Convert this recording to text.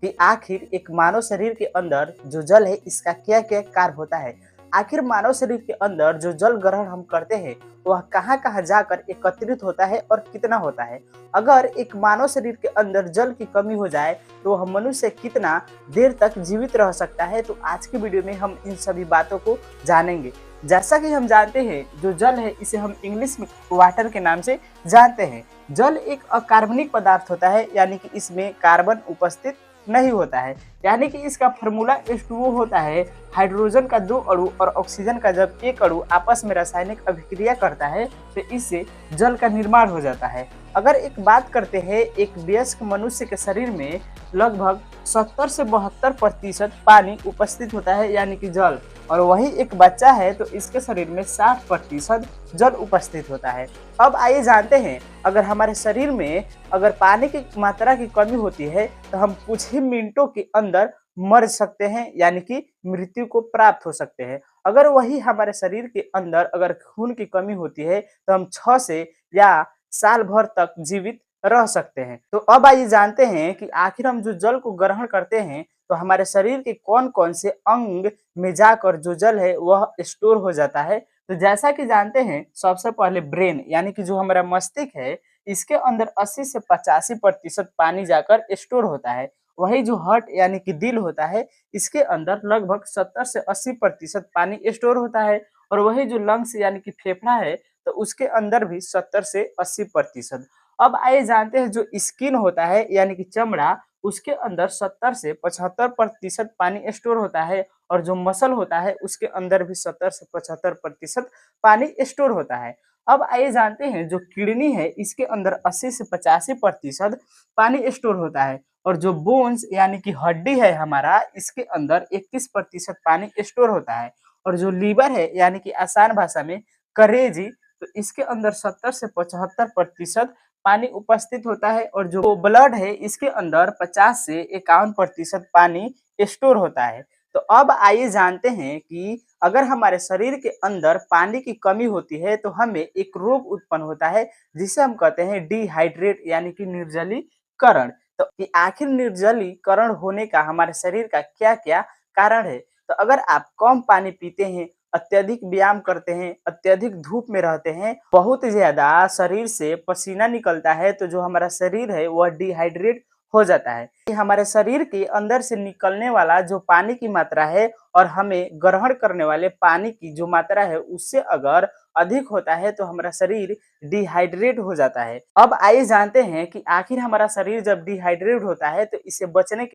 कि आखिर एक मानव शरीर के अंदर जो जल है इसका क्या क्या कार्य होता है। आखिर मानव शरीर के अंदर जो जल ग्रहण हम करते हैं वह कहाँ कहाँ जाकर एकत्रित होता है और कितना होता है। अगर एक मानव शरीर के अंदर जल की कमी हो जाए तो वह मनुष्य कितना देर तक जीवित रह सकता है। तो आज की वीडियो में हम इन सभी बातों को जानेंगे। जैसा कि हम जानते हैं जो जल है इसे हम इंग्लिश में वाटर के नाम से जानते हैं। जल एक अकार्बनिक पदार्थ होता है, यानी कि इसमें कार्बन उपस्थित नहीं होता है। यानी कि इसका फॉर्मूला H2O होता है। हाइड्रोजन का 2 अणु और ऑक्सीजन का जब एक अणु आपस में रासायनिक अभिक्रिया करता है तो इससे जल का निर्माण हो जाता है। अगर एक बात करते हैं, एक वयस्क मनुष्य के शरीर में लगभग 70 से 72% पानी उपस्थित होता है, यानी कि जल। और वही एक बच्चा है तो इसके शरीर में 60% जल उपस्थित होता है। अब आइए जानते हैं, अगर हमारे शरीर में अगर पानी की मात्रा की कमी होती है तो हम कुछ ही मिनटों के अंदर मर सकते हैं, यानी कि मृत्यु को प्राप्त हो सकते हैं। अगर वही हमारे शरीर के अंदर अगर खून की कमी होती है तो हम 6 से या साल भर तक जीवित रह सकते हैं। तो अब आइए जानते हैं कि आखिर हम जो जल को ग्रहण करते हैं तो हमारे शरीर के कौन कौन से अंग में जाकर जो जल है वह स्टोर हो जाता है। तो जैसा कि जानते हैं, सबसे पहले ब्रेन यानी कि जो हमारा मस्तिष्क है इसके अंदर 80 से 85% पानी जाकर स्टोर होता है। वही जो हार्ट यानी कि दिल होता है इसके अंदर लगभग 70 से 80% पानी स्टोर होता है। और वही जो लंग्स यानी कि फेफड़ा है तो उसके अंदर भी 70 से 80%। अब आइए जानते हैं जो स्किन होता है यानी कि चमड़ा, उसके अंदर 70 से 75% पानी स्टोर होता है। और जो मसल होता है उसके अंदर भी 70 से 75% पानी स्टोर होता है। अब आइए जानते हैं जो किडनी है इसके अंदर 80 से 85% पानी स्टोर होता है। और जो बोन्स यानी कि हड्डी है हमारा, इसके अंदर 21% पानी स्टोर होता है। और जो लीवर है यानी कि आसान भाषा में करेजी, तो इसके अंदर 70 से 75% पानी उपस्थित होता है। और जो ब्लड है इसके अंदर 50 से 51% पानी स्टोर होता है। तो अब आइए जानते हैं कि अगर हमारे शरीर के अंदर पानी की कमी होती है तो हमें एक रोग उत्पन्न होता है जिसे हम कहते हैं डिहाइड्रेट यानी कि निर्जलीकरण। तो कि आखिर निर्जलीकरण होने का हमारे शरीर का क्या क्या कारण है। तो अगर आप कम पानी पीते हैं, अत्यधिक व्यायाम करते हैं, अत्यधिक धूप में रहते हैं, बहुत ज्यादा शरीर से पसीना निकलता है तो जो हमारा शरीर है वह डिहाइड्रेट हो जाता है। हमारे शरीर के अंदर से निकलने वाला जो पानी की मात्रा है और हमें ग्रहण करने वाले पानी की जो मात्रा है उससे अगर अधिक होता है तो हमारा शरीर डिहाइड्रेट हो जाता है। अब आइए जानते हैं कि आखिर हमारा शरीर जब डिहाइड्रेट होता है तो इससे बचने